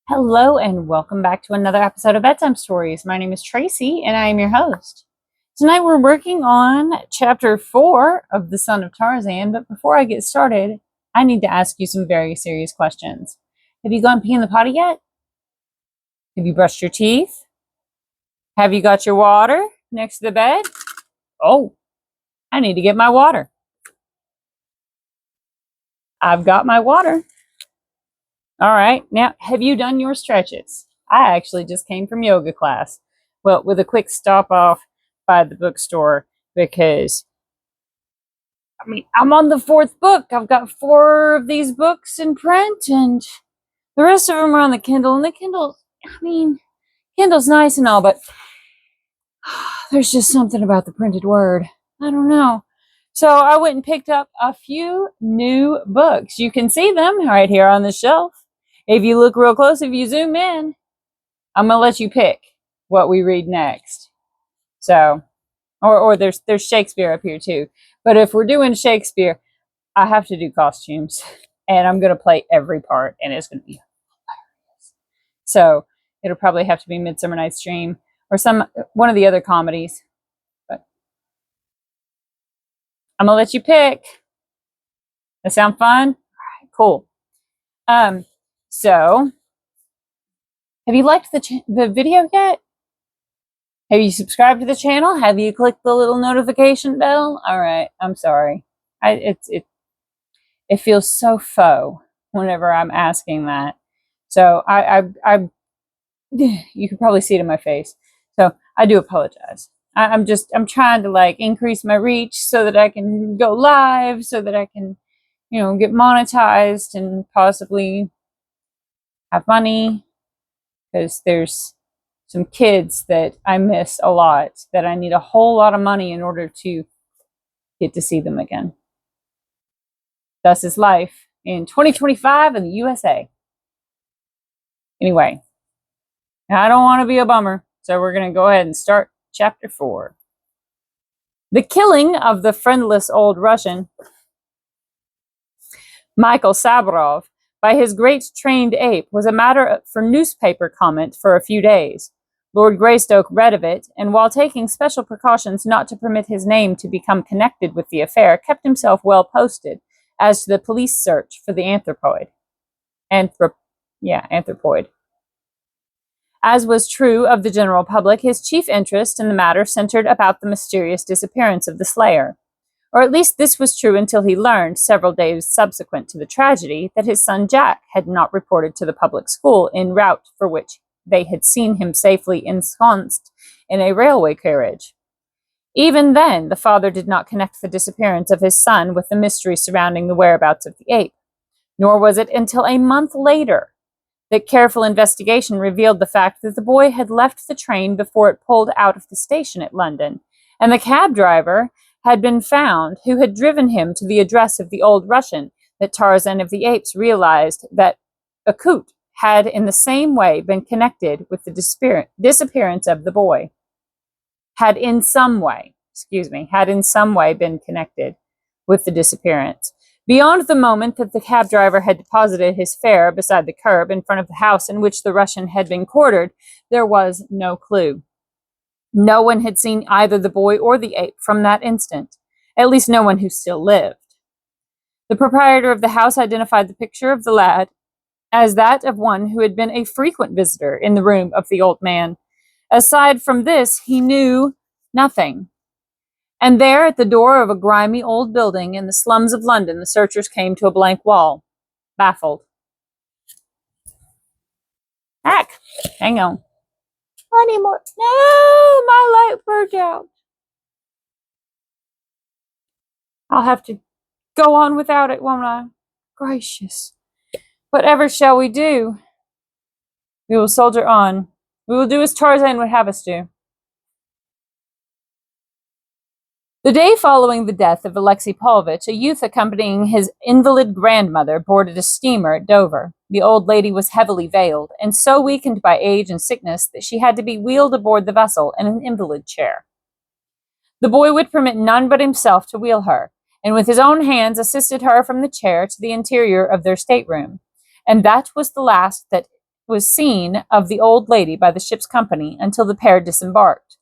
Hello and welcome back to another episode of Bedtime Stories. My name is Tracy and I am your host. Tonight we're working on chapter 4 of The Son of Tarzan, but before I get started, I need to ask you some very serious questions. Have you gone pee in the potty yet? Have you brushed your teeth? Have you got your water next to the bed? Oh, I need to get my water. I've got my water. All right, now have you done your stretches? I actually just came from yoga class. Well, with a quick stop off by the bookstore because, I'm on the 4th book. I've got 4 of these books in print and the rest of them are on the Kindle. And the Kindle, Kindle's nice and all, but there's just something about the printed word. I don't know. So I went and picked up a few new books. You can see them right here on the shelf. If you look real close, if you zoom in, I'm going to let you pick what we read next. So, or there's Shakespeare up here too. But if we're doing Shakespeare, I have to do costumes. And I'm going to play every part. And it's going to be hilarious. So, it'll probably have to be Midsummer Night's Dream or one of the other comedies. But I'm going to let you pick. That sound fun? All right, cool. So, have you liked the video yet? Have you subscribed to the channel? Have you clicked the little notification bell? All right, I'm sorry. It feels so faux whenever I'm asking that. So you can probably see it in my face. So I do apologize. I'm trying to increase my reach so that I can go live, so that I can, get monetized and possibly have money, because there's some kids that I miss a lot that I need a whole lot of money in order to get to see them again. Thus is life in 2025 in the USA. Anyway, I don't want to be a bummer, so we're going to go ahead and start chapter 4. The killing of the friendless old Russian, Michael Saburov, by his great trained ape was a matter for newspaper comment for a few days. Lord Greystoke read of it, and while taking special precautions not to permit his name to become connected with the affair, kept himself well posted as to the police search for the anthropoid. Anthropoid. As was true of the general public, his chief interest in the matter centered about the mysterious disappearance of the slayer. Or at least this was true until he learned, several days subsequent to the tragedy, that his son Jack had not reported to the public school en route for which they had seen him safely ensconced in a railway carriage. Even then, the father did not connect the disappearance of his son with the mystery surrounding the whereabouts of the ape. Nor was it until a month later that careful investigation revealed the fact that the boy had left the train before it pulled out of the station at London, and the cab driver had been found who had driven him to the address of the old Russian, that Tarzan of the Apes realized that Akut had in the same way been connected with the disappearance of the boy. Had in some way been connected with the disappearance. Beyond the moment that the cab driver had deposited his fare beside the curb in front of the house in which the Russian had been quartered, there was no clue. No one had seen either the boy or the ape from that instant, at least no one who still lived. The proprietor of the house identified the picture of the lad as that of one who had been a frequent visitor in the room of the old man. Aside from this, he knew nothing. And there, at the door of a grimy old building in the slums of London, the searchers came to a blank wall, baffled. Heck, hang on. I need more. No, my light burnt out. I'll have to go on without it, won't I? Gracious. Whatever shall we do? We will soldier on. We will do as Tarzan would have us do. The day following the death of Alexei Paulvitch, a youth accompanying his invalid grandmother boarded a steamer at Dover. The old lady was heavily veiled, and so weakened by age and sickness that she had to be wheeled aboard the vessel in an invalid chair. The boy would permit none but himself to wheel her, and with his own hands assisted her from the chair to the interior of their stateroom. And that was the last that was seen of the old lady by the ship's company until the pair disembarked.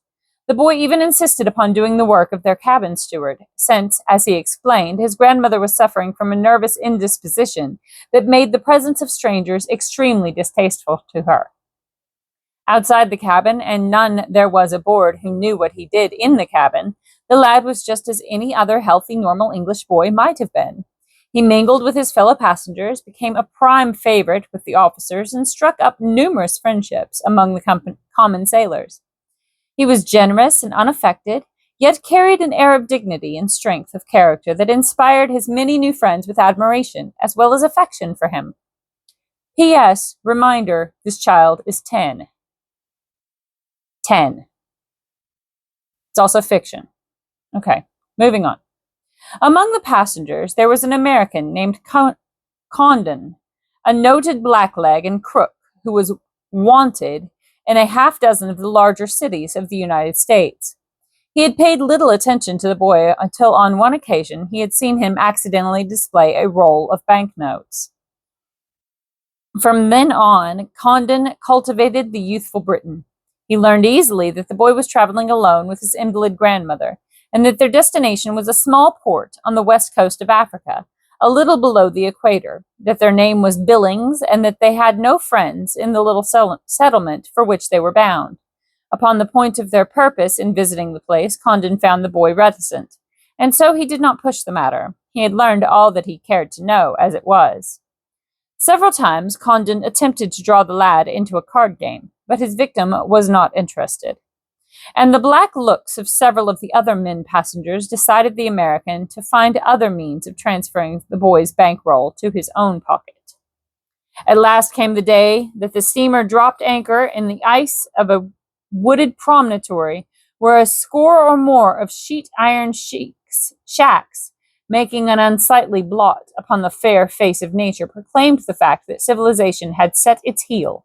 The boy even insisted upon doing the work of their cabin steward, since, as he explained, his grandmother was suffering from a nervous indisposition that made the presence of strangers extremely distasteful to her. Outside the cabin, and none there was aboard who knew what he did in the cabin, the lad was just as any other healthy, normal English boy might have been. He mingled with his fellow passengers, became a prime favorite with the officers, and struck up numerous friendships among the common sailors. He was generous and unaffected, yet carried an air of dignity and strength of character that inspired his many new friends with admiration as well as affection for him. P.S. Reminder, this child is 10. 10. It's also fiction. Okay, moving on. Among the passengers, there was an American named Condon, a noted blackleg and crook who was wanted in a half dozen of the larger cities of the United States. He had paid little attention to the boy until on one occasion he had seen him accidentally display a roll of banknotes. From then on, Condon cultivated the youthful Briton. He learned easily that the boy was traveling alone with his invalid grandmother, and that their destination was a small port on the west coast of Africa, a little below the equator, that their name was Billings, and that they had no friends in the little settlement for which they were bound. Upon the point of their purpose in visiting the place, Condon found the boy reticent, and so he did not push the matter. He had learned all that he cared to know, as it was. Several times Condon attempted to draw the lad into a card game, but his victim was not interested. And the black looks of several of the other men passengers decided the American to find other means of transferring the boy's bankroll to his own pocket. At last came the day that the steamer dropped anchor in the ice of a wooded promontory where a score or more of sheet iron shacks, making an unsightly blot upon the fair face of nature, proclaimed the fact that civilization had set its heel.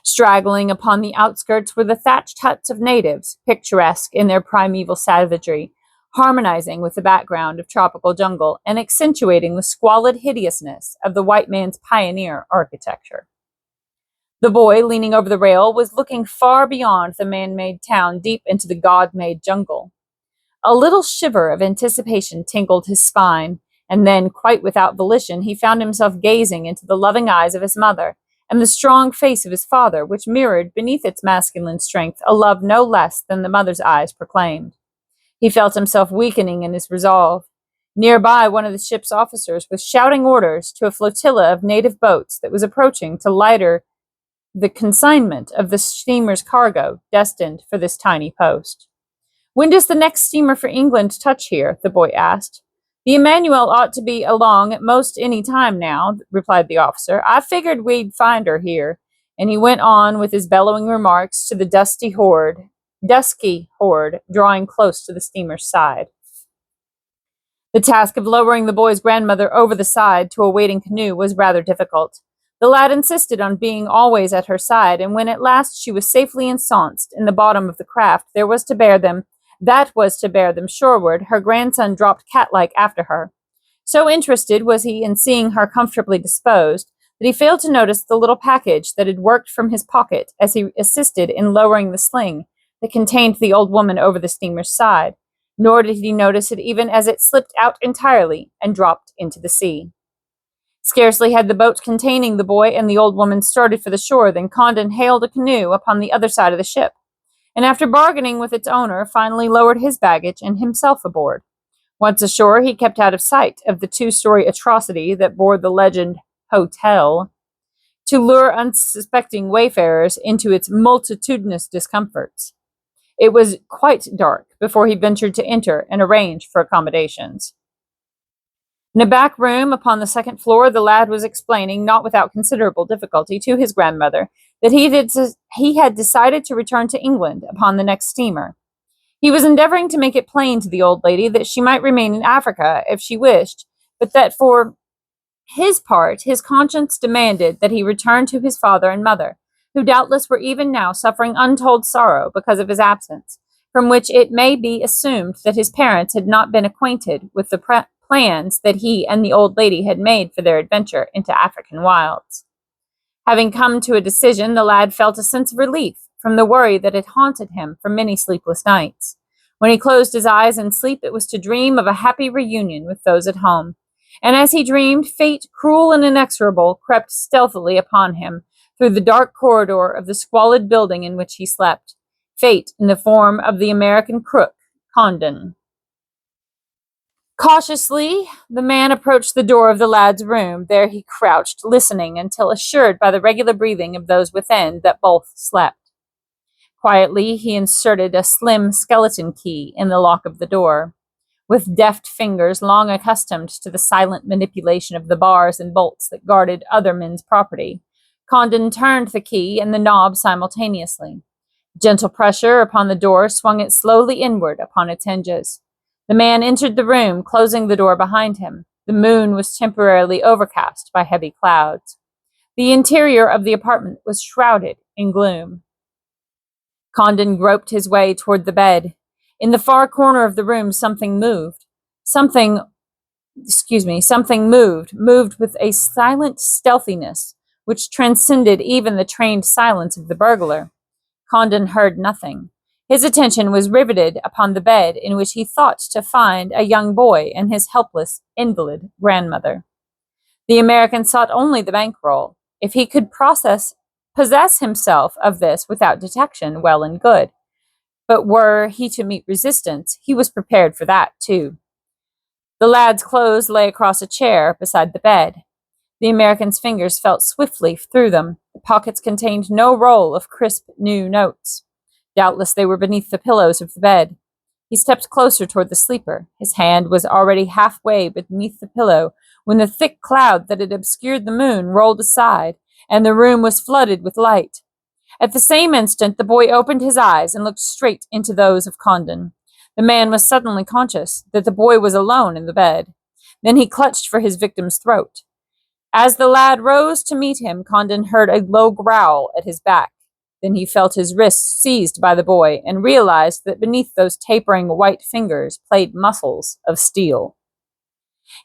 Straggling upon the outskirts were the thatched huts of natives, picturesque in their primeval savagery, harmonizing with the background of tropical jungle and accentuating the squalid hideousness of the white man's pioneer architecture. The boy, leaning over the rail, was looking far beyond the man-made town, deep into the God-made jungle. A little shiver of anticipation tingled his spine, and then, quite without volition, he found himself gazing into the loving eyes of his mother, and the strong face of his father, which mirrored, beneath its masculine strength, a love no less than the mother's eyes proclaimed. He felt himself weakening in his resolve. Nearby, one of the ship's officers was shouting orders to a flotilla of native boats that was approaching to lighter the consignment of the steamer's cargo destined for this tiny post. "When does the next steamer for England touch here?" the boy asked. "The Emmanuel ought to be along at most any time now," replied the officer. "I figured we'd find her here." And he went on with his bellowing remarks to the dusky horde drawing close to the steamer's side. The task of lowering the boy's grandmother over the side to a waiting canoe was rather difficult. The lad insisted on being always at her side, and when at last she was safely ensconced in the bottom of the craft, that was to bear them shoreward, her grandson dropped cat-like after her. So interested was he in seeing her comfortably disposed, that he failed to notice the little package that had worked from his pocket as he assisted in lowering the sling that contained the old woman over the steamer's side, nor did he notice it even as it slipped out entirely and dropped into the sea. Scarcely had the boat containing the boy and the old woman started for the shore than Condon hailed a canoe upon the other side of the ship, and after bargaining with its owner, finally lowered his baggage and himself aboard. Once ashore, he kept out of sight of the two-story atrocity that bore the legend "Hotel," to lure unsuspecting wayfarers into its multitudinous discomforts. It was quite dark before he ventured to enter and arrange for accommodations. In a back room upon the second floor, the lad was explaining, not without considerable difficulty, to his grandmother that he had decided to return to England upon the next steamer. He was endeavoring to make it plain to the old lady that she might remain in Africa if she wished, but that for his part, his conscience demanded that he return to his father and mother, who doubtless were even now suffering untold sorrow because of his absence, from which it may be assumed that his parents had not been acquainted with the plans that he and the old lady had made for their adventure into African wilds. Having come to a decision, the lad felt a sense of relief from the worry that had haunted him for many sleepless nights. When he closed his eyes in sleep, it was to dream of a happy reunion with those at home. And as he dreamed, fate, cruel and inexorable, crept stealthily upon him through the dark corridor of the squalid building in which he slept. Fate in the form of the American crook, Condon. Cautiously, the man approached the door of the lad's room. There he crouched, listening until assured by the regular breathing of those within that both slept. Quietly, he inserted a slim skeleton key in the lock of the door. With deft fingers long accustomed to the silent manipulation of the bars and bolts that guarded other men's property, Condon turned the key and the knob simultaneously. Gentle pressure upon the door swung it slowly inward upon its hinges. The man entered the room, closing the door behind him. The moon was temporarily overcast by heavy clouds. The interior of the apartment was shrouded in gloom. Condon groped his way toward the bed. In the far corner of the room, something moved. Something moved with a silent stealthiness which transcended even the trained silence of the burglar. Condon heard nothing. His attention was riveted upon the bed in which he thought to find a young boy and his helpless, invalid grandmother. The American sought only the bankroll. If he could possess himself of this without detection, well and good. But were he to meet resistance, he was prepared for that, too. The lad's clothes lay across a chair beside the bed. The American's fingers felt swiftly through them. The pockets contained no roll of crisp new notes. Doubtless they were beneath the pillows of the bed. He stepped closer toward the sleeper. His hand was already halfway beneath the pillow when the thick cloud that had obscured the moon rolled aside, and the room was flooded with light. At the same instant, the boy opened his eyes and looked straight into those of Condon. The man was suddenly conscious that the boy was alone in the bed. Then he clutched for his victim's throat. As the lad rose to meet him, Condon heard a low growl at his back. Then he felt his wrists seized by the boy and realized that beneath those tapering white fingers played muscles of steel.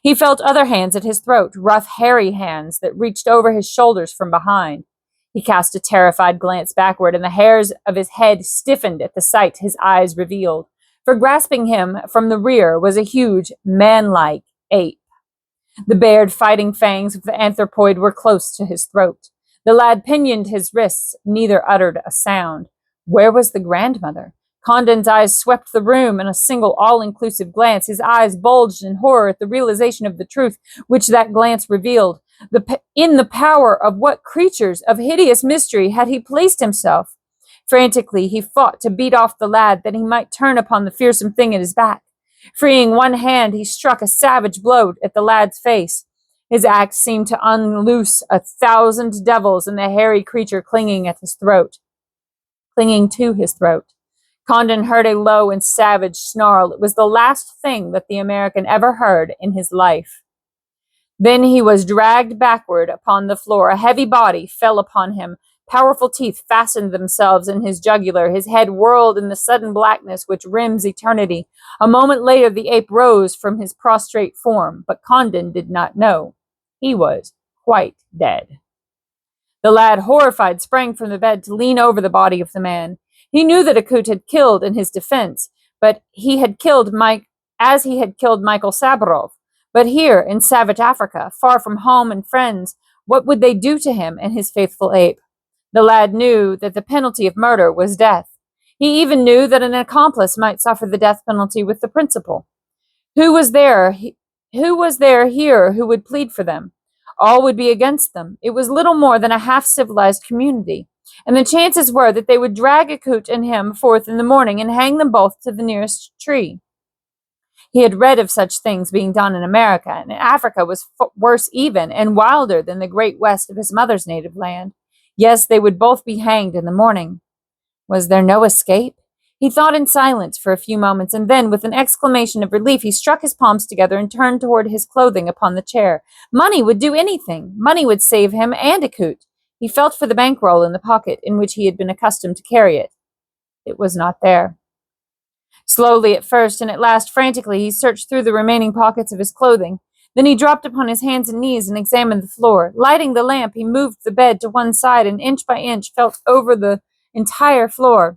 He felt other hands at his throat, rough, hairy hands that reached over his shoulders from behind. He cast a terrified glance backward, and the hairs of his head stiffened at the sight his eyes revealed. For grasping him from the rear was a huge, man-like ape. The bared fighting fangs of the anthropoid were close to his throat. The lad pinioned his wrists, neither uttered a sound. Where was the grandmother? Condon's eyes swept the room in a single all-inclusive glance. His eyes bulged in horror at the realization of the truth which that glance revealed. In the power of what creatures of hideous mystery had he placed himself? Frantically, he fought to beat off the lad that he might turn upon the fearsome thing at his back. Freeing one hand, he struck a savage blow at the lad's face. His axe seemed to unloose 1,000 devils in the hairy creature clinging to his throat. Condon heard a low and savage snarl. It was the last thing that the American ever heard in his life. Then he was dragged backward upon the floor. A heavy body fell upon him. Powerful teeth fastened themselves in his jugular. His head whirled in the sudden blackness which rims eternity. A moment later, the ape rose from his prostrate form, but Condon did not know. He was quite dead. The lad, horrified, sprang from the bed to lean over the body of the man. He knew that Akut had killed in his defense, but he had killed Michael Sabarov. But here, in savage Africa, far from home and friends, what would they do to him and his faithful ape? The lad knew that the penalty of murder was death. He even knew that an accomplice might suffer the death penalty with the principal. Who was there here who would plead for them? All would be against them. It was little more than a half-civilized community, and the chances were that they would drag Akut and him forth in the morning and hang them both to the nearest tree. He had read of such things being done in America, and Africa was worse even and wilder than the great west of his mother's native land. Yes, they would both be hanged in the morning. Was there no escape? He thought in silence for a few moments, and then, with an exclamation of relief, he struck his palms together and turned toward his clothing upon the chair. Money would do anything. Money would save him and Akut. He felt for the bankroll in the pocket in which he had been accustomed to carry it. It was not there. Slowly at first, and at last frantically, he searched through the remaining pockets of his clothing. Then he dropped upon his hands and knees and examined the floor. Lighting the lamp, he moved the bed to one side and inch by inch felt over the entire floor.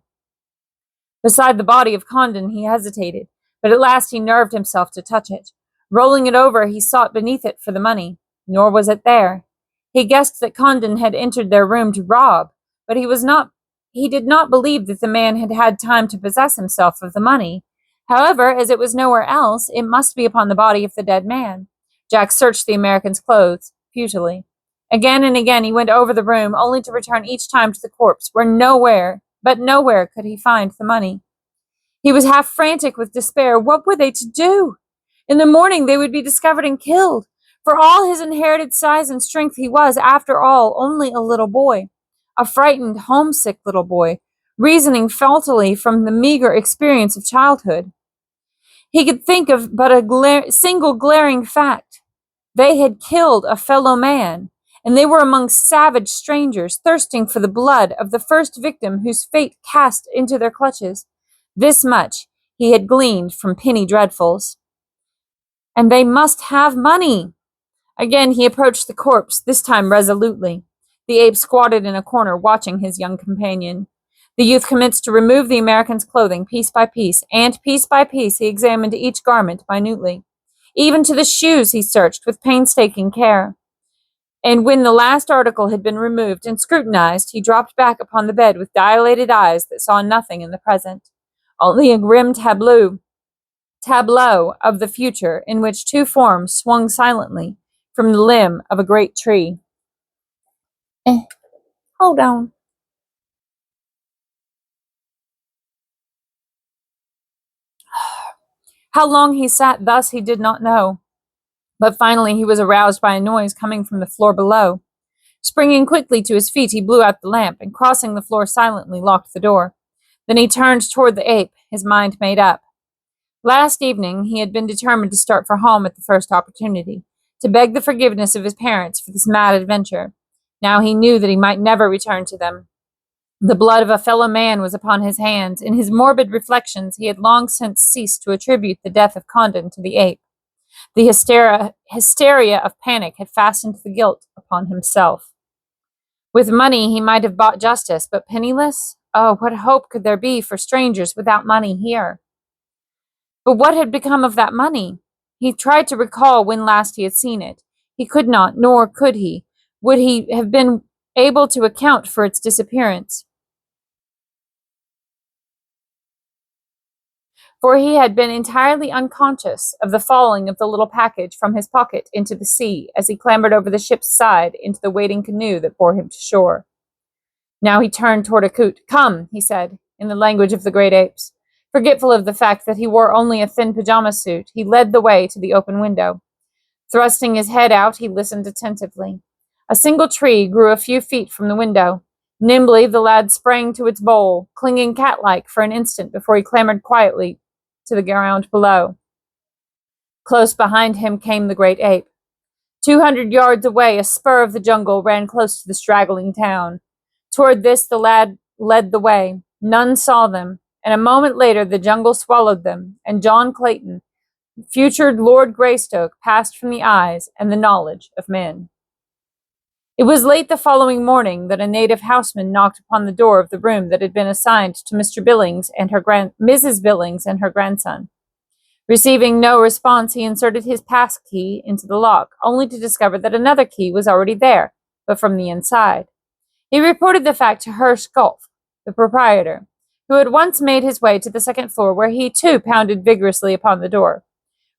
Beside the body of Condon, he hesitated, but at last he nerved himself to touch it. Rolling it over, he sought beneath it for the money, nor was it there. He guessed that Condon had entered their room to rob, but he did not believe that the man had had time to possess himself of the money. However, as it was nowhere else, it must be upon the body of the dead man. Jack searched the American's clothes, futilely. Again and again he went over the room, only to return each time to the corpse, where nowhere could he find the money. He was half frantic with despair. What were they to do? In the morning they would be discovered and killed. For all his inherited size and strength, he was, after all, only a little boy, a frightened, homesick little boy, reasoning faultily from the meager experience of childhood. He could think of but a single glaring fact. They had killed a fellow man, and they were among savage strangers, thirsting for the blood of the first victim whose fate cast into their clutches. This much he had gleaned from Penny Dreadfuls. And they must have money. Again he approached the corpse, this time resolutely. The ape squatted in a corner, watching his young companion. The youth commenced to remove the American's clothing piece by piece, and piece by piece he examined each garment minutely. Even to the shoes he searched with painstaking care. And when the last article had been removed and scrutinized, he dropped back upon the bed with dilated eyes that saw nothing in the present, only a grim tableau of the future in which two forms swung silently from the limb of a great tree. Hold on. How long he sat thus he did not know, but finally he was aroused by a noise coming from the floor below. Springing quickly to his feet, he blew out the lamp, and crossing the floor silently, locked the door. Then he turned toward the ape, his mind made up. Last evening he had been determined to start for home at the first opportunity, to beg the forgiveness of his parents for this mad adventure. Now he knew that he might never return to them. The blood of a fellow man was upon his hands. In his morbid reflections, he had long since ceased to attribute the death of Condon to the ape. The hysteria of panic had fastened the guilt upon himself. With money he might have bought justice, but penniless? Oh, what hope could there be for strangers without money here? But what had become of that money? He tried to recall when last he had seen it. He could not, nor could he. Would he have been able to account for its disappearance? For he had been entirely unconscious of the falling of the little package from his pocket into the sea as he clambered over the ship's side into the waiting canoe that bore him to shore. Now he turned toward Akut. Come, he said, in the language of the great apes. Forgetful of the fact that he wore only a thin pajama suit, he led the way to the open window. Thrusting his head out, he listened attentively. A single tree grew a few feet from the window. Nimbly the lad sprang to its bole, clinging cat-like for an instant before he clambered quietly to the ground below. Close behind him came the great ape. 200 yards away, a spur of the jungle ran close to the straggling town. Toward this the lad led the way. None saw them, and a moment later the jungle swallowed them, and John Clayton, future Lord Greystoke, passed from the eyes and the knowledge of men. It was late the following morning that a native houseman knocked upon the door of the room that had been assigned to Mrs. Billings and her grandson. Receiving no response, he inserted his pass key into the lock, only to discover that another key was already there, but from the inside. He reported the fact to Herr Skolf, the proprietor, who had once made his way to the second floor, where he too pounded vigorously upon the door.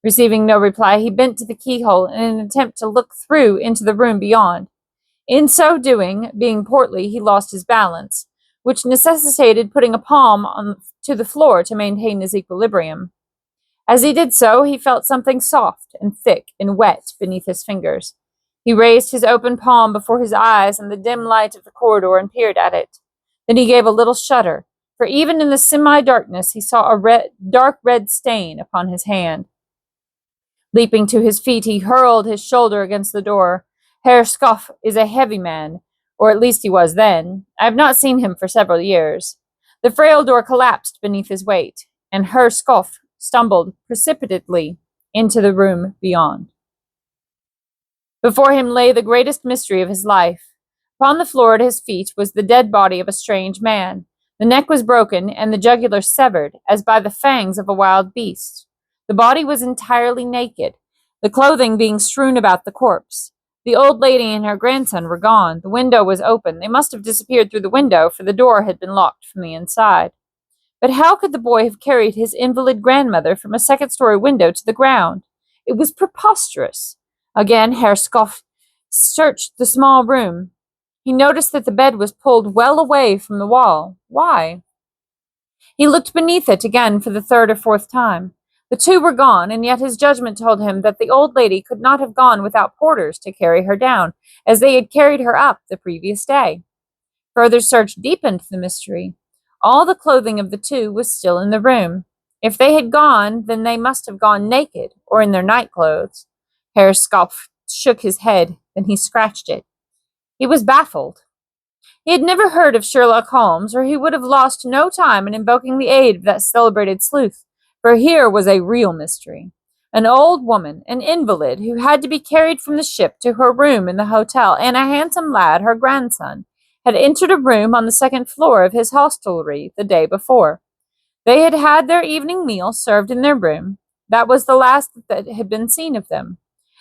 Receiving no reply, he bent to the keyhole in an attempt to look through into the room beyond. In so doing, being portly, he lost his balance, which necessitated putting a palm to the floor to maintain his equilibrium. As he did so, he felt something soft and thick and wet beneath his fingers. He raised his open palm before his eyes in the dim light of the corridor and peered at it. Then he gave a little shudder, for even in the semi-darkness he saw a dark red stain upon his hand. Leaping to his feet, he hurled his shoulder against the door. Herr Skolf is a heavy man, or at least he was then. I have not seen him for several years. The frail door collapsed beneath his weight, and Herr Skolf stumbled precipitately into the room beyond. Before him lay the greatest mystery of his life. Upon the floor at his feet was the dead body of a strange man. The neck was broken and the jugular severed, as by the fangs of a wild beast. The body was entirely naked, the clothing being strewn about the corpse. The old lady and her grandson were gone. The window was open. They must have disappeared through the window, for the door had been locked from the inside. But how could the boy have carried his invalid grandmother from a second-story window to the ground? It was preposterous. Again, Herr Skoff searched the small room. He noticed that the bed was pulled well away from the wall. Why? He looked beneath it again for the third or fourth time. The two were gone, and yet his judgment told him that the old lady could not have gone without porters to carry her down, as they had carried her up the previous day. Further search deepened the mystery. All the clothing of the two was still in the room. If they had gone, then they must have gone naked, or in their night clothes. Herr Skopf shook his head, then he scratched it. He was baffled. He had never heard of Sherlock Holmes, or he would have lost no time in invoking the aid of that celebrated sleuth, for here was a real mystery. An old woman, an invalid, who had to be carried from the ship to her room in the hotel, and a handsome lad, her grandson, had entered a room on the second floor of his hostelry the day before. They had had their evening meal served in their room. That was the last that had been seen of them.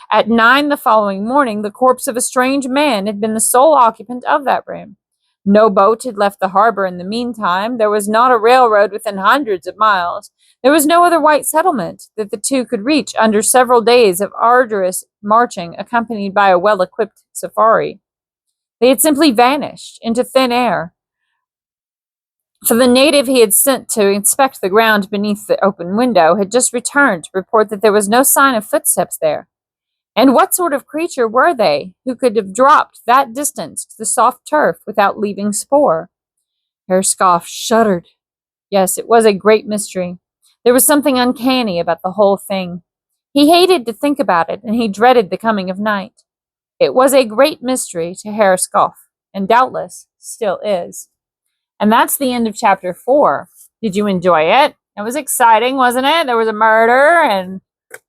At 9 the following morning, the corpse of a strange man had been the sole occupant of that room. No boat had left the harbor in the meantime. There was not a railroad within hundreds of miles. There was no other white settlement that the two could reach under several days of arduous marching accompanied by a well-equipped safari. They had simply vanished into thin air. For the native he had sent to inspect the ground beneath the open window had just returned to report that there was no sign of footsteps there. And what sort of creature were they who could have dropped that distance to the soft turf without leaving spoor? Herr Skoff shuddered. Yes, it was a great mystery. There was something uncanny about the whole thing. He hated to think about it, and he dreaded the coming of night. It was a great mystery to Herr Skoff, and doubtless still is. And that's the end of chapter 4. Did you enjoy it? It was exciting, wasn't it? There was a murder, and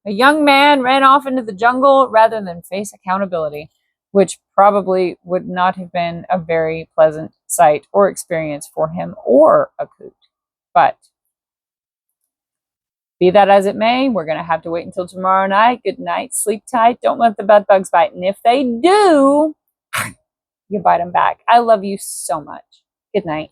a young man ran off into the jungle rather than face accountability, which probably would not have been a very pleasant sight or experience for him or Akut. But be that as it may, we're going to have to wait until tomorrow night. Good night. Sleep tight. Don't let the bed bugs bite. And if they do, you bite them back. I love you so much. Good night.